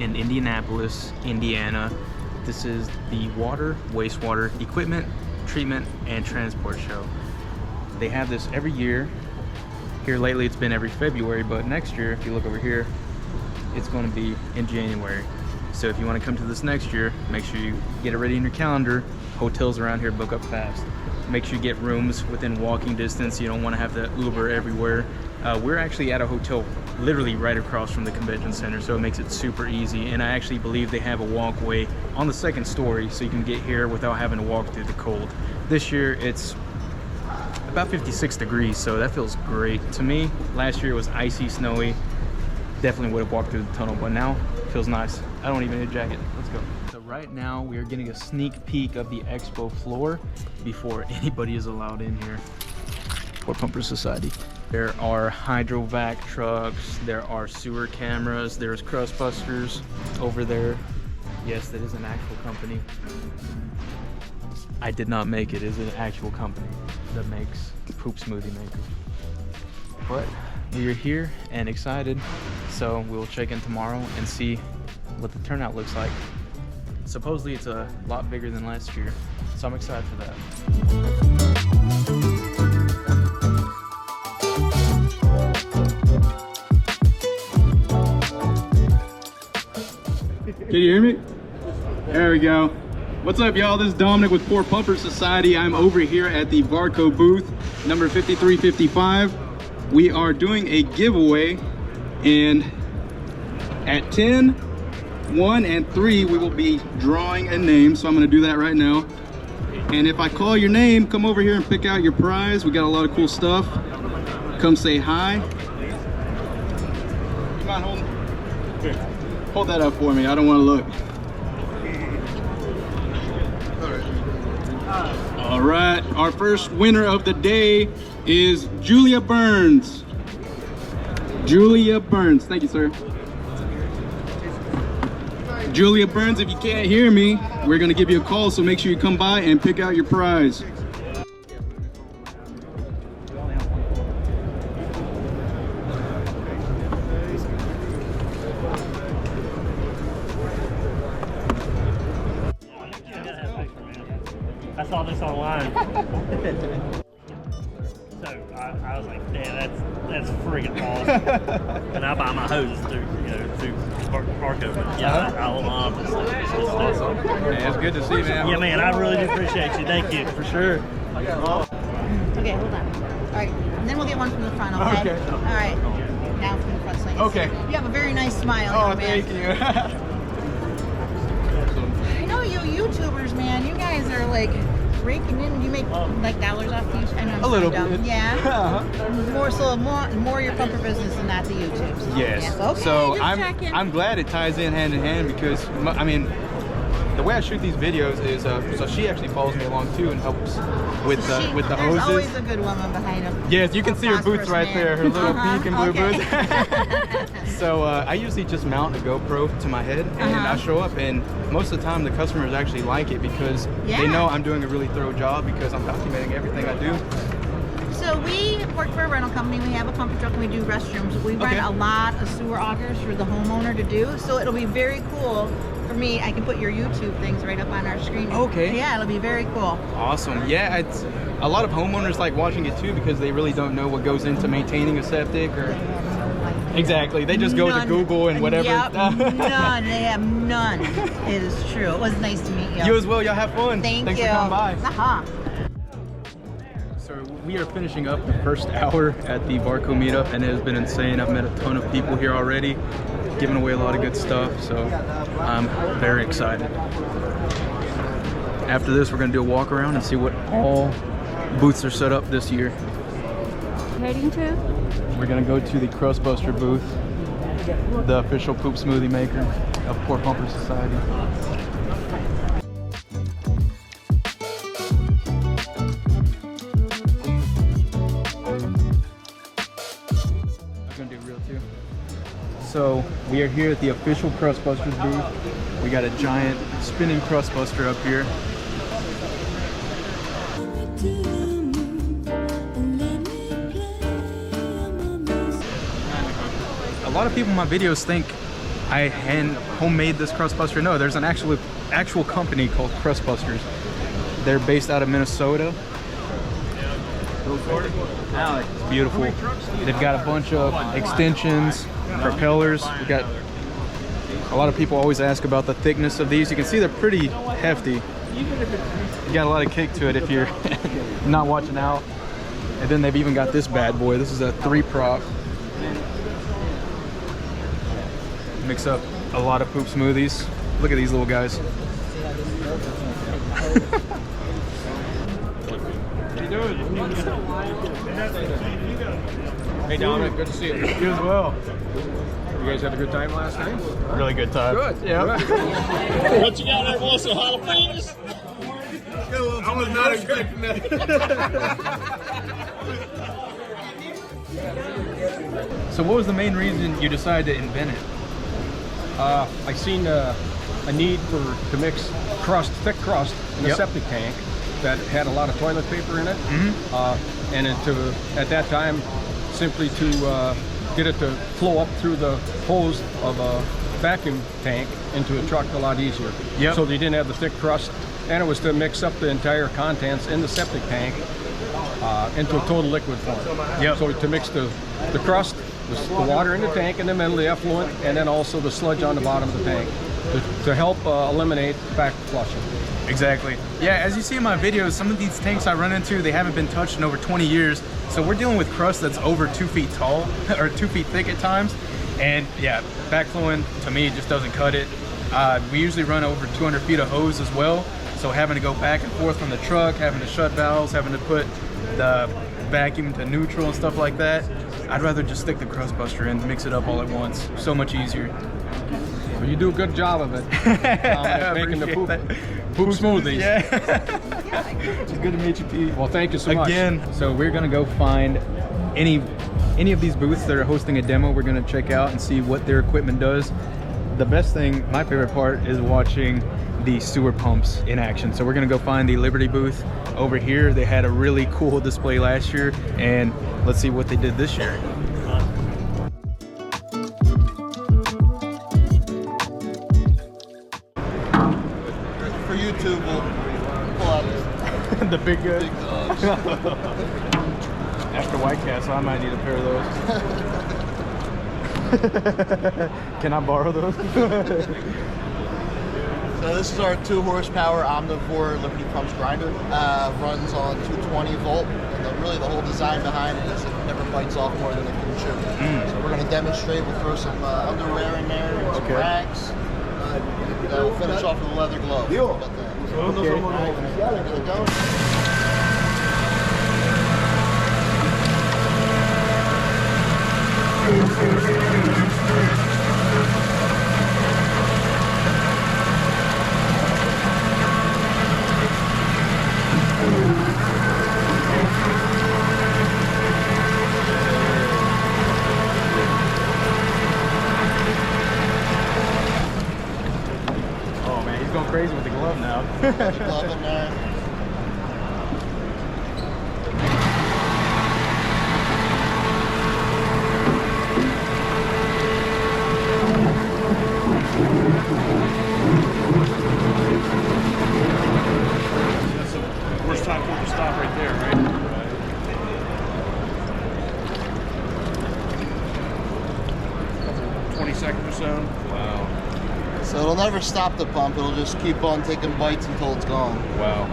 in Indianapolis, Indiana. This is the Water, Wastewater Equipment, Treatment, and Transport Show. They have this every year. Here lately it's been every February, but next year, if you look over here, it's going to be in January. So if you want to come to this next year, make sure you get it ready in your calendar. Hotels around here book up fast. Make sure you get rooms within walking distance. You don't want to have to Uber everywhere. We're actually at a hotel literally right across from the convention center, so it makes it super easy. And I actually believe they have a walkway on the second story, so you can get here without having to walk through the cold. This year it's about 56 degrees, so that feels great to me. Last year it was icy, snowy. Definitely would have walked through the tunnel, but now it feels nice. I don't even need a jacket. Let's go. So right now we are getting a sneak peek of the expo floor before anybody is allowed in here. PoorPumperSociety. There are hydrovac trucks, there are sewer cameras, there's CrustBusters over there. Yes, that is an actual company. I did not make it. It's an actual company that makes poop smoothie makers. But we are here and excited, so we'll check in tomorrow and see what the turnout looks like. Supposedly it's a lot bigger than last year, so I'm excited for that. Can you hear me? There we go. What's up, y'all? This is Dominic with PoorPumperSociety. I'm over here at the Varco booth, number 5355. We are doing a giveaway, and at 10, 1, and 3, we will be drawing a name. So I'm going to do that right now. And if I call your name, come over here and pick out your prize. We got a lot of cool stuff. Come say hi. You mind holding? Here, hold that up for me. I don't want to look. All right, our first winner of the day is Julia Burns. Julia Burns, thank you, sir. Julia Burns, if you can't hear me, we're gonna give you a call, so make sure you come by and pick out your prize. I saw this online. So I was like, man, that's freaking awesome. And I buy my hoses through Barco. But yeah, I love this stuff. Awesome. Man, it's good to see you, man. Yeah, man, I really do appreciate you. Thank you. For sure. Okay, hold on. All right, and then we'll get one from the front, okay? Okay. All right, now from the front. So Okay. You have a very nice smile, Oh, man. thank you. I know you YouTubers, man. You guys are like raking in. You make like dollars off each. I know. A little bit. Yeah. More your pumper business and not the YouTubes. Yes. Okay, so just checking. I'm glad it ties in hand in hand, because I mean, the way I shoot these videos is so she actually follows me along too and helps with the hoses. There's always a good woman behind them. Yes, you can see her boots right there, her little pink and blue okay. boots. So I usually just mount a GoPro to my head, and I show up, and most of the time the customers actually like it because they know I'm doing a really thorough job because I'm documenting everything I do. So we work for a rental company. We have a pumper truck and we do restrooms. We rent a lot of sewer augers for the homeowner to do. So it'll be very cool for me. I can put your YouTube things right up on our screen. Okay. Yeah, it'll be very cool. Awesome. Yeah, it's a lot of homeowners like watching it too because they really don't know what goes into maintaining a septic or. Exactly. They just go to Google and whatever. Yep, none. They have none. It is true. It was nice to meet you. You as well. Y'all have fun. Thanks for coming by. So we are finishing up the first hour at the Barco meetup, and it has been insane. I've met a ton of people here already, giving away a lot of good stuff. So I'm very excited. After this, we're going to do a walk around and see what all booths are set up this year. Heading to? We're gonna go to the CrustBuster booth, the official poop smoothie maker of PoorPumperSociety. I'm gonna do real too. So we are here at the official CrustBusters booth. We got a giant spinning CrustBuster up here. A lot of people in my videos think I homemade this CrustBuster. No, there's an actual company called CrustBusters. They're based out of Minnesota. It's beautiful. They've got a bunch of extensions, propellers. We got a lot of people always ask about the thickness of these. You can see they're pretty hefty. You got a lot of kick to it if you're not watching out. And then they've even got this bad boy. This is a 3-prop. Mix up a lot of poop smoothies. Look at these little guys. Hey Dominic, good to see you. You as well. You guys had a good time last night? Really good time. Good. Yeah. What you got there, boy? Some jalapenos? I was not expecting that. So what was the main reason you decided to invent it? I seen a need to mix thick crust in a septic tank that had a lot of toilet paper in it, and at that time, simply to get it to flow up through the hose of a vacuum tank into a truck a lot easier. Yep. So they didn't have the thick crust, and it was to mix up the entire contents in the septic tank into a total liquid form. Yep. So to mix the crust, the water in the tank in the middle, the effluent, and then also the sludge on the bottom of the tank to help eliminate back flushing. Exactly. Yeah, as you see in my videos, some of these tanks I run into, they haven't been touched in over 20 years. So we're dealing with crust that's over 2 feet tall or 2 feet thick at times. And yeah, backflowing to me just doesn't cut it. We usually run over 200 feet of hose as well. So having to go back and forth from the truck, having to shut valves, having to put the vacuum to neutral and stuff like that, I'd rather just stick the CrustBuster in, mix it up all at once. So much easier. Well, you do a good job of it. Making the poop smoothies. Yeah. It's good to meet you, Pete. Well, thank you so much. Again, so we're gonna go find any of these booths that are hosting a demo. We're gonna check out and see what their equipment does. The best thing, my favorite part, is watching the sewer pumps in action. So we're gonna go find the Liberty booth over here. They had a really cool display last year, and let's see what they did this year. For YouTube, we'll pull out The big guy. big dogs. After White Castle, I might need a pair of those. Can I borrow those? So this is our 2 horsepower omnivore Liberty Pumps grinder. Runs on 220 volt, and really the whole design behind it is it never bites off more than it can chew. So we're going to demonstrate. We'll throw some underwear in there, and some rags. We'll finish off with a leather glove. How about that? Okay. All right, give it going. Oh man, he's going crazy with the glove now. Glove in there. That's the worst time for it to stop right there, right? 20 seconds or so. Wow. So it'll never stop the pump. It'll just keep on taking bites until it's gone. Wow.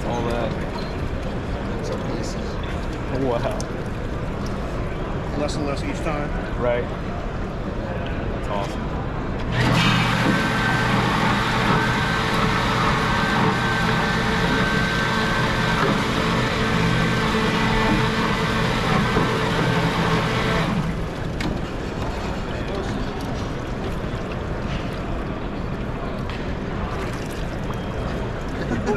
All that. Some pieces. Wow. Less and less each time. Right. That's awesome.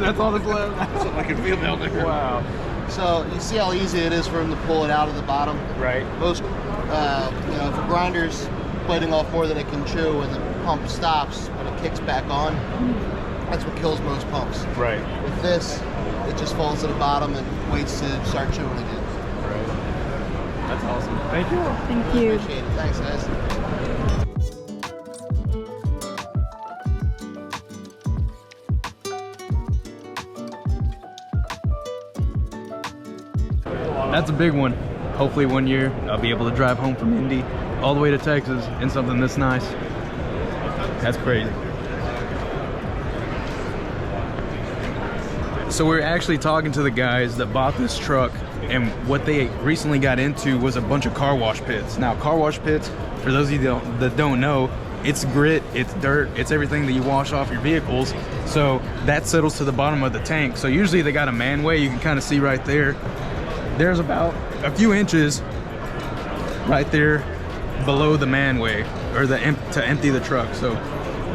That's all that's left. Something I can feel down there. Wow. So you see how easy it is for him to pull it out of the bottom. Right. Most, you know, if a grinder's biting off more than it can chew and the pump stops when it kicks back on, that's what kills most pumps. Right. With this, it just falls to the bottom and waits to start chewing again. Right. That's awesome. Thank you. Thank you. Appreciate it. Thanks, guys. That's a big one. Hopefully one year I'll be able to drive home from Indy all the way to Texas in something this nice. That's crazy. So we're actually talking to the guys that bought this truck, and what they recently got into was a bunch of car wash pits. Now, car wash pits, for those of you that don't know, it's grit, it's dirt, it's everything that you wash off your vehicles. So that settles to the bottom of the tank. So usually they got a manway, you can kind of see right there. There's about a few inches right there below the manway, or to empty the truck. So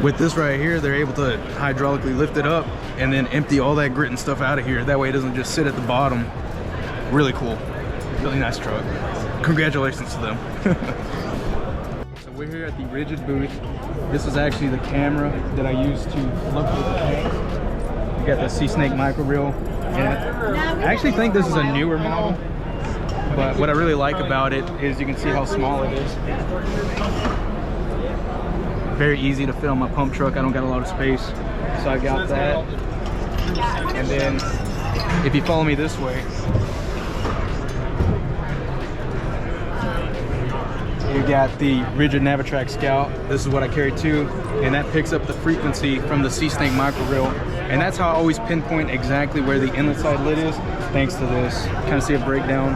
with this right here, they're able to hydraulically lift it up and then empty all that grit and stuff out of here. That way it doesn't just sit at the bottom. Really cool, really nice truck. Congratulations to them. So we're here at the Rigid booth. This is actually the camera that I use to look at the tanks. You got the Sea Snake micro reel. And I actually think this is a newer model, but what I really like about it is you can see how small it is. Very easy to fit on my pump truck. I don't got a lot of space, so I got that. And then if you follow me this way, you got the Rigid Navitrack Scout. This is what I carry too, and that picks up the frequency from the Sea Snake micro reel. And that's how I always pinpoint exactly where the inlet side lid is, thanks to this. Kind of see a breakdown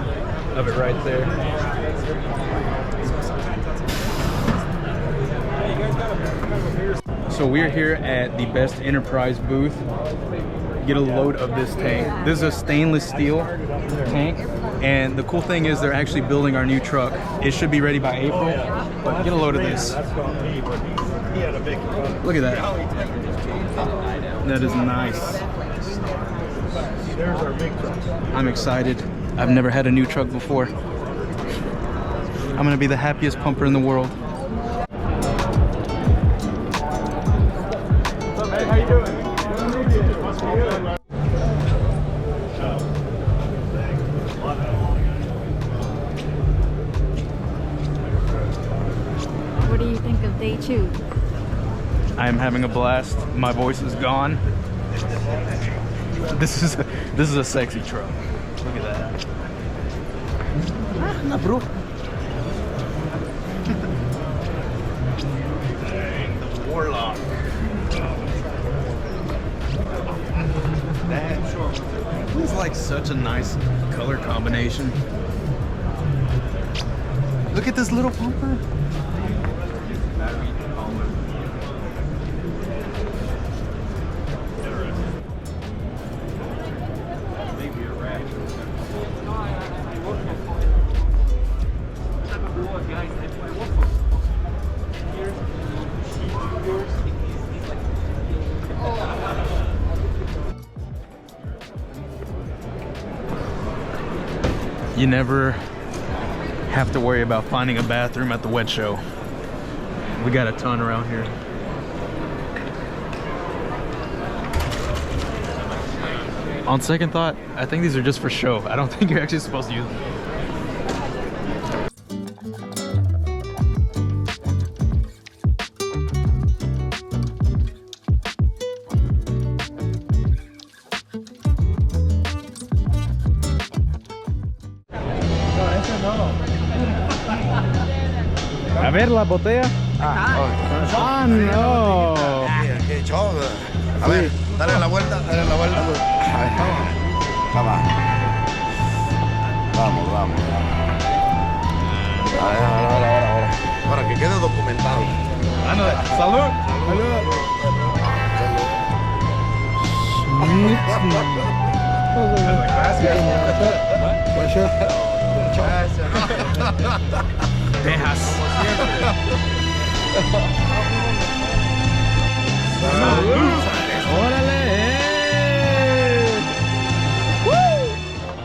of it right there. So we're here at the Best Enterprise booth. Get a load of this tank. This is a stainless steel tank, and the cool thing is they're actually building our new truck. It should be ready by April, but get a load of this. Look at that. That is nice. I'm excited. I've never had a new truck before. I'm gonna be the happiest pumper in the world. Hey, how you doing? What do you think of day 2? I am having a blast. My voice is gone. This is a sexy truck. Look at that. Ah, bro. The Warlock. That is like such a nice color combination. Look at this little pumper. You never have to worry about finding a bathroom at the WWETT show. We got a ton around here. On second thought, I think these are just for show. I don't think you're actually supposed to use them. A ver la botella. Ah, no. Qué show. A ver, dale la vuelta, dale la vuelta. Vamos. Vamos. Ahora. Para que quede documentado. Salud. Dejas. Salud. Órale.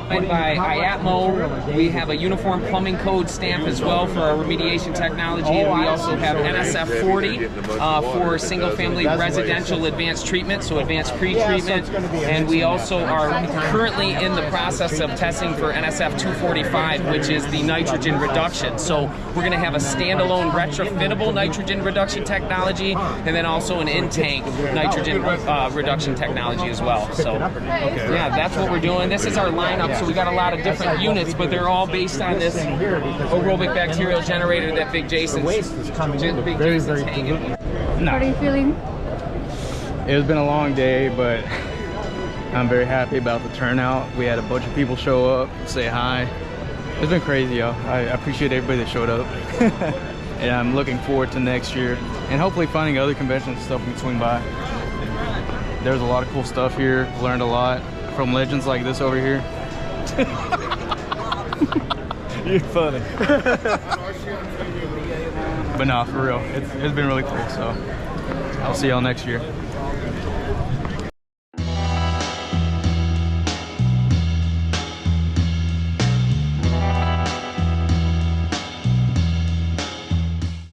by IATMO. We have a uniform plumbing code stamp as well for our remediation technology, and we also have NSF 40 for single-family residential advanced treatment, so advanced pre-treatment, and we also are currently in the process of testing for NSF 245, which is the nitrogen reduction. So we're going to have a standalone retrofittable nitrogen reduction technology, and then also an in-tank nitrogen reduction technology as well. So yeah, that's what we're doing. This is our lineup, so we got a lot of different units, but they're all based on this aerobic bacterial generator that Big Jason's taking. How are you feeling? It's been a long day, but I'm very happy about the turnout. We had a bunch of people show up, say hi. It's been crazy, yo. I appreciate everybody that showed up. And I'm looking forward to next year and hopefully finding other conventions and stuff we can swing by. There's a lot of cool stuff here. Learned a lot from legends like this over here. You're funny. But no, for real, it's been really cool. So I'll see y'all next year.